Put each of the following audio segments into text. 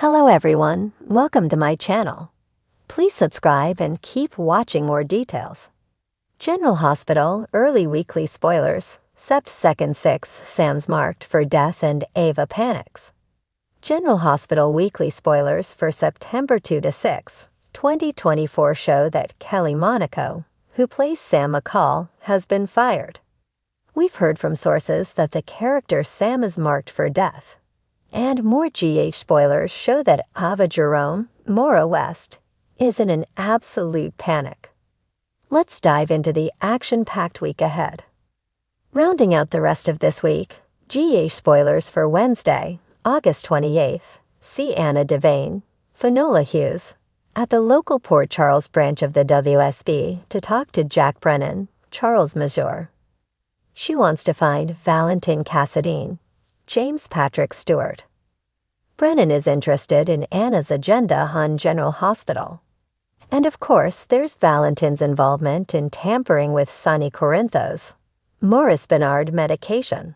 Hello everyone, welcome to my channel. Please subscribe and keep watching more details. General Hospital early weekly spoilers, Sept 2nd 6 Sam's marked for death and Ava panics. General Hospital weekly spoilers for September 2 to 6, 2024 show that Kelly Monaco, who plays Sam McCall, has been fired. We've heard from sources that the character Sam is marked for death. And more GH spoilers show that Ava Jerome, Maura West, is in an absolute panic. Let's dive into the action-packed week ahead. Rounding out the rest of this week, GH spoilers for Wednesday, August 28th, see Anna Devane, Finola Hughes, at the local Port Charles branch of the WSB to talk to Jack Brennan, Charles Mazur. She wants to find Valentin Cassadine, James Patrick Stewart. Brennan is interested in Anna's agenda on General Hospital. And of course, there's Valentin's involvement in tampering with Sonny Corinthos, Maurice Bernard medication.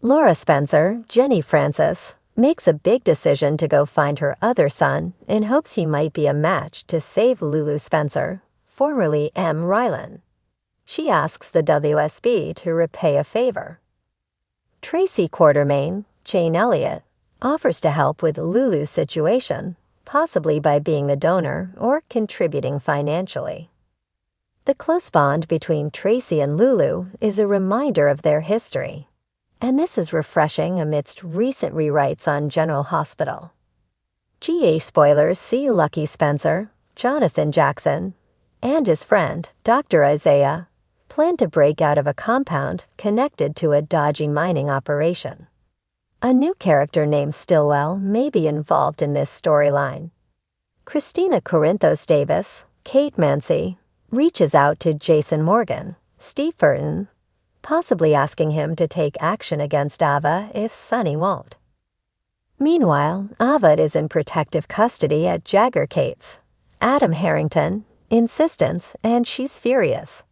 Laura Spencer, Jenny Francis, makes a big decision to go find her other son in hopes he might be a match to save Lulu Spencer, formerly M. Rylan. She asks the WSB to repay a favor. Tracy Quartermain, Jane Elliott, offers to help with Lulu's situation, possibly by being a donor or contributing financially. The close bond between Tracy and Lulu is a reminder of their history, and this is refreshing amidst recent rewrites on General Hospital. GH spoilers see Lucky Spencer, Jonathan Jackson, and his friend, Dr. Isaiah, plan to break out of a compound connected to a dodgy mining operation. A new character named Stillwell may be involved in this storyline. Christina Corinthos Davis, Kate Mancy, reaches out to Jason Morgan, Steve Burton, possibly asking him to take action against Ava if Sonny won't. Meanwhile, Ava is in protective custody at Jagger Cates. Adam Harrington, insistence, and she's furious.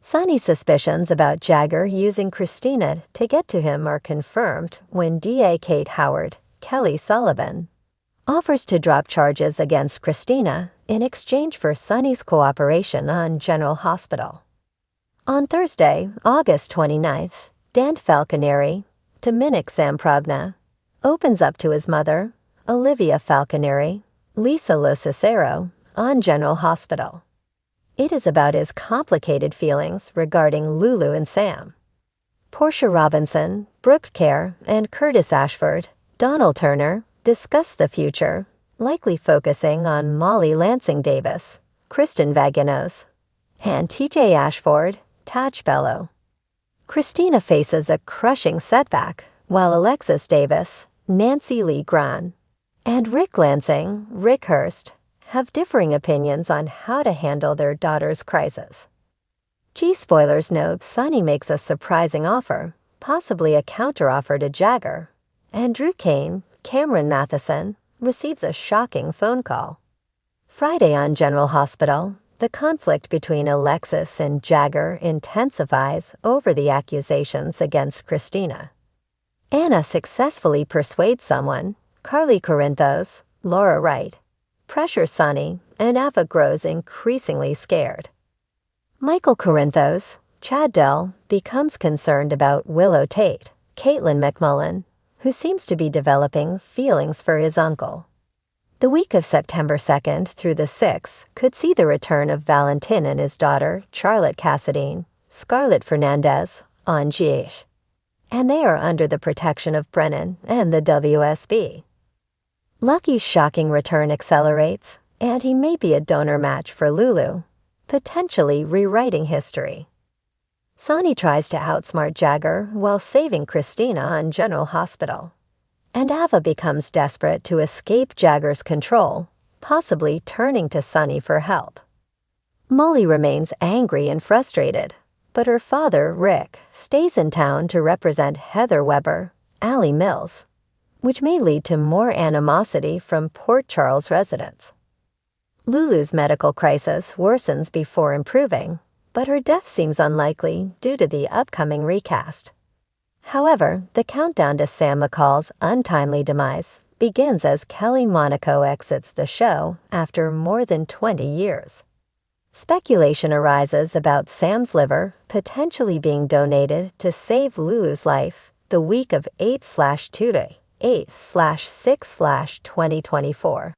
Sonny's suspicions about Jagger using Christina to get to him are confirmed when DA Kate Howard, Kelly Sullivan, offers to drop charges against Christina in exchange for Sonny's cooperation on General Hospital. On Thursday, August 29th, Dan Falconeri, Dominic Samprogna, opens up to his mother, Olivia Falconeri, Lisa Lo Cicero, on General Hospital. It is about his complicated feelings regarding Lulu and Sam. Portia Robinson, Brooke Kerr, and Curtis Ashford, Donald Turner, discuss the future, likely focusing on Molly Lansing Davis, Kristen Vaginos, and TJ Ashford, Taj Bello. Christina faces a crushing setback, while Alexis Davis, Nancy Lee Gran, and Rick Lansing, Rick Hurst, have differing opinions on how to handle their daughter's crisis. G-spoilers note Sonny makes a surprising offer, possibly a counteroffer to Jagger, and Drew Kane, Cameron Matheson, receives a shocking phone call. Friday on General Hospital, the conflict between Alexis and Jagger intensifies over the accusations against Christina. Anna successfully persuades someone, Carly Corinthos, Laura Wright, pressures Sonny, and Ava grows increasingly scared. Michael Corinthos, Chad Dell, becomes concerned about Willow Tate, Caitlin McMullen, who seems to be developing feelings for his uncle. The week of September 2nd through the 6th could see the return of Valentin and his daughter, Charlotte Cassadine, Scarlett Fernandez, on GH. And they are under the protection of Brennan and the WSB. Lucky's shocking return accelerates, and he may be a donor match for Lulu, potentially rewriting history. Sonny tries to outsmart Jagger while saving Christina on General Hospital, and Ava becomes desperate to escape Jagger's control, possibly turning to Sonny for help. Molly remains angry and frustrated, but her father, Rick, stays in town to represent Heather Weber, Allie Mills, which may lead to more animosity from Port Charles residents. Lulu's medical crisis worsens before improving, but her death seems unlikely due to the upcoming recast. However, the countdown to Sam McCall's untimely demise begins as Kelly Monaco exits the show after more than 20 years. Speculation arises about Sam's liver potentially being donated to save Lulu's life the week of 8/2 8/6/2024.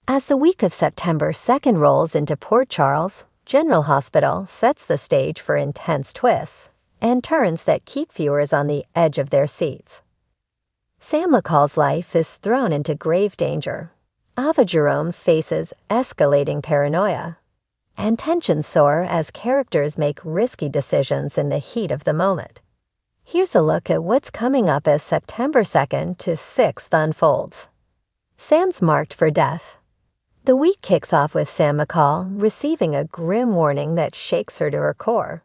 As the week of September 2nd rolls into Port Charles, General Hospital sets the stage for intense twists and turns that keep viewers on the edge of their seats. Sam McCall's life is thrown into grave danger. Ava Jerome faces escalating paranoia, and tensions soar as characters make risky decisions in the heat of the moment. Here's a look at what's coming up as September 2nd to 6th unfolds. Sam's marked for death. The week kicks off with Sam McCall receiving a grim warning that shakes her to her core.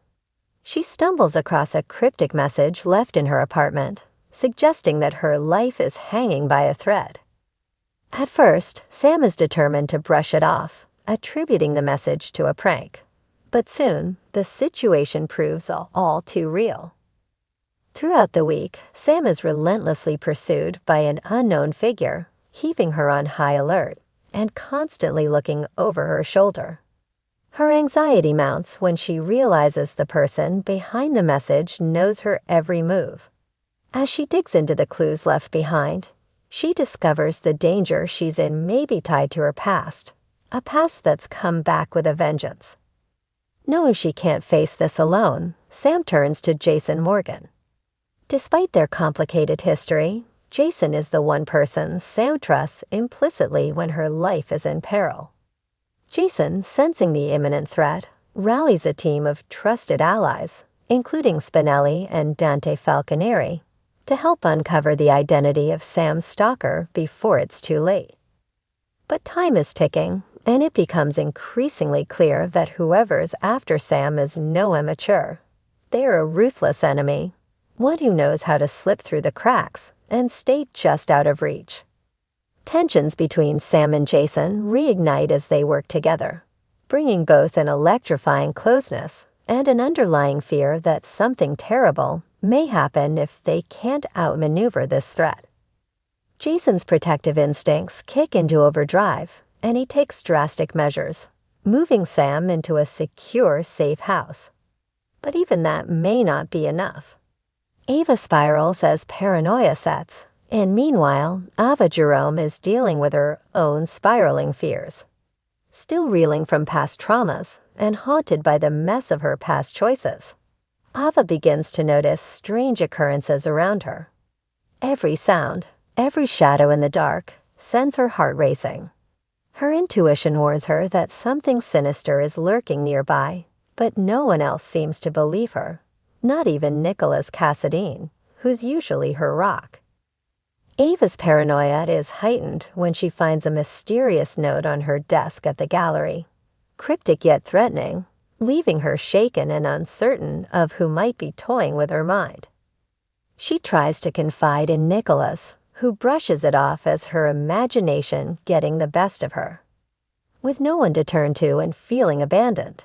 She stumbles across a cryptic message left in her apartment, suggesting that her life is hanging by a thread. At first, Sam is determined to brush it off, attributing the message to a prank. But soon, the situation proves all too real. Throughout the week, Sam is relentlessly pursued by an unknown figure, keeping her on high alert and constantly looking over her shoulder. Her anxiety mounts when she realizes the person behind the message knows her every move. As she digs into the clues left behind, she discovers the danger she's in may be tied to her past, a past that's come back with a vengeance. Knowing she can't face this alone, Sam turns to Jason Morgan. Despite their complicated history, Jason is the one person Sam trusts implicitly when her life is in peril. Jason, sensing the imminent threat, rallies a team of trusted allies, including Spinelli and Dante Falconeri, to help uncover the identity of Sam's stalker before it's too late. But time is ticking, and it becomes increasingly clear that whoever's after Sam is no immature. They're a ruthless enemy, one who knows how to slip through the cracks and stay just out of reach. Tensions between Sam and Jason reignite as they work together, bringing both an electrifying closeness and an underlying fear that something terrible may happen if they can't outmaneuver this threat. Jason's protective instincts kick into overdrive, and he takes drastic measures, moving Sam into a secure, safe house. But even that may not be enough. Ava spirals as paranoia sets, and meanwhile, Ava Jerome is dealing with her own spiraling fears. Still reeling from past traumas and haunted by the mess of her past choices, Ava begins to notice strange occurrences around her. Every sound, every shadow in the dark, sends her heart racing. Her intuition warns her that something sinister is lurking nearby, but no one else seems to believe her, not even Nicholas Cassadine, who's usually her rock. Ava's paranoia is heightened when she finds a mysterious note on her desk at the gallery, cryptic yet threatening, leaving her shaken and uncertain of who might be toying with her mind. She tries to confide in Nicholas, who brushes it off as her imagination getting the best of her. With no one to turn to and feeling abandoned,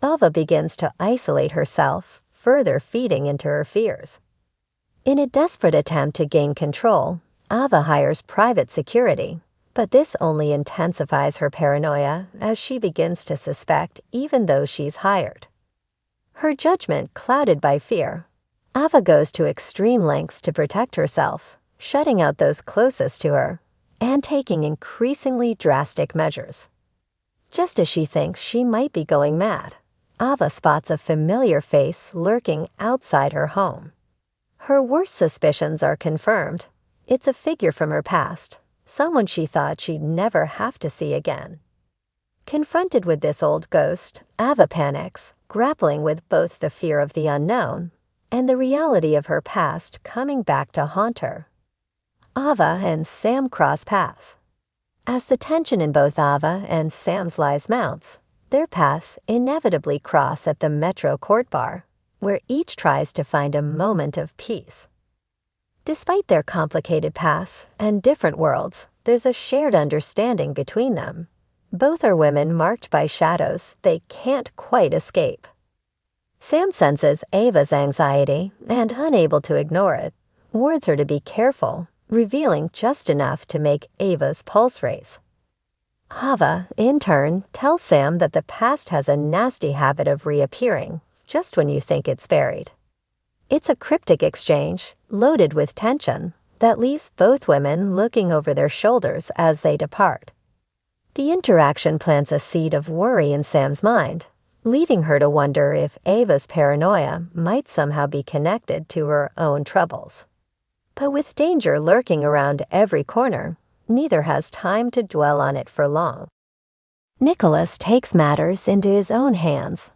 Ava begins to isolate herself, further feeding into her fears. In a desperate attempt to gain control, Ava hires private security, but this only intensifies her paranoia as she begins to suspect even those she's hired. Her judgment clouded by fear, Ava goes to extreme lengths to protect herself, shutting out those closest to her, and taking increasingly drastic measures. Just as she thinks she might be going mad, Ava spots a familiar face lurking outside her home. Her worst suspicions are confirmed. It's a figure from her past, someone she thought she'd never have to see again. Confronted with this old ghost, Ava panics, grappling with both the fear of the unknown and the reality of her past coming back to haunt her. Ava and Sam cross paths. As the tension in both Ava and Sam's lives mounts, their paths inevitably cross at the Metro Court Bar, where each tries to find a moment of peace. Despite their complicated paths and different worlds, there's a shared understanding between them. Both are women marked by shadows they can't quite escape. Sam senses Ava's anxiety and, unable to ignore it, warns her to be careful, revealing just enough to make Ava's pulse race. Ava, in turn, tells Sam that the past has a nasty habit of reappearing just when you think it's buried. It's a cryptic exchange, loaded with tension, that leaves both women looking over their shoulders as they depart. The interaction plants a seed of worry in Sam's mind, leaving her to wonder if Ava's paranoia might somehow be connected to her own troubles. But with danger lurking around every corner, neither has time to dwell on it for long. Nicholas takes matters into his own hands.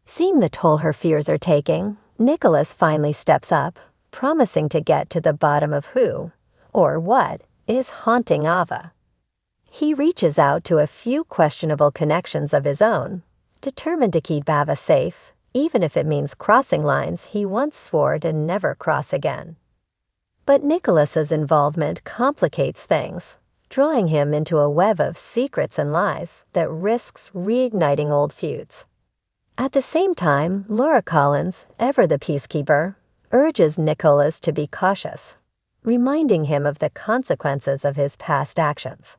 Seeing the toll her fears are taking, Nicholas finally steps up, promising to get to the bottom of who, or what, is haunting Ava. He reaches out to a few questionable connections of his own, determined to keep Ava safe, even if it means crossing lines he once swore to never cross again. But Nicholas's involvement complicates things, drawing him into a web of secrets and lies that risks reigniting old feuds. At the same time, Laura Collins, ever the peacekeeper, urges Nicholas to be cautious, reminding him of the consequences of his past actions.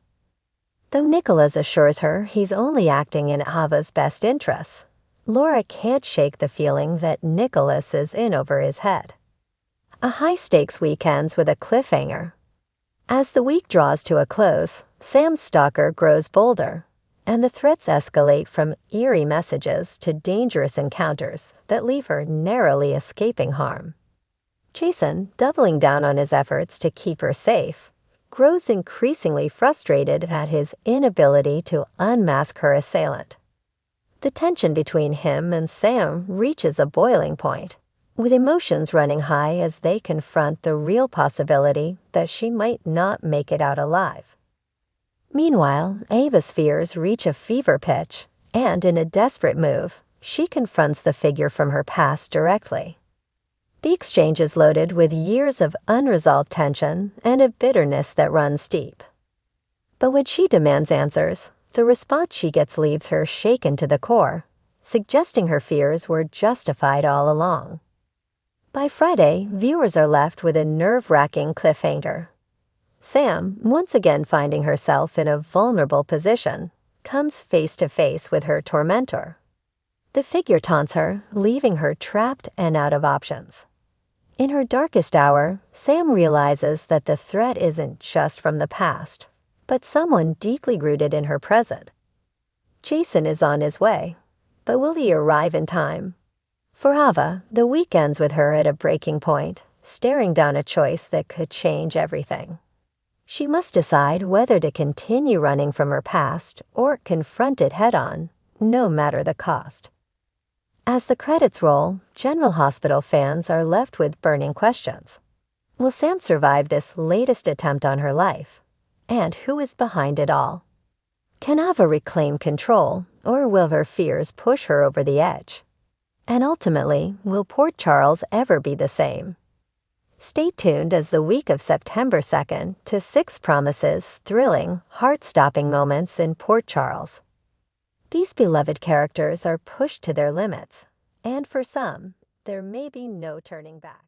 Though Nicholas assures her he's only acting in Ava's best interests, Laura can't shake the feeling that Nicholas is in over his head. A high-stakes week ends with a cliffhanger. As the week draws to a close, Sam's stalker grows bolder, and the threats escalate from eerie messages to dangerous encounters that leave her narrowly escaping harm. Jason, doubling down on his efforts to keep her safe, grows increasingly frustrated at his inability to unmask her assailant. The tension between him and Sam reaches a boiling point, with emotions running high as they confront the real possibility that she might not make it out alive. Meanwhile, Ava's fears reach a fever pitch, and in a desperate move, she confronts the figure from her past directly. The exchange is loaded with years of unresolved tension and a bitterness that runs deep. But when she demands answers, the response she gets leaves her shaken to the core, suggesting her fears were justified all along. By Friday, viewers are left with a nerve-wracking cliffhanger. Sam, once again finding herself in a vulnerable position, comes face to face with her tormentor. The figure taunts her, leaving her trapped and out of options. In her darkest hour, Sam realizes that the threat isn't just from the past, but someone deeply rooted in her present. Jason is on his way, but will he arrive in time? For Ava, the week ends with her at a breaking point, staring down a choice that could change everything. She must decide whether to continue running from her past or confront it head-on, no matter the cost. As the credits roll, General Hospital fans are left with burning questions. Will Sam survive this latest attempt on her life? And who is behind it all? Can Ava reclaim control, or will her fears push her over the edge? And ultimately, will Port Charles ever be the same? Stay tuned as the week of September 2nd to 6 promises thrilling, heart-stopping moments in Port Charles. These beloved characters are pushed to their limits, and for some, there may be no turning back.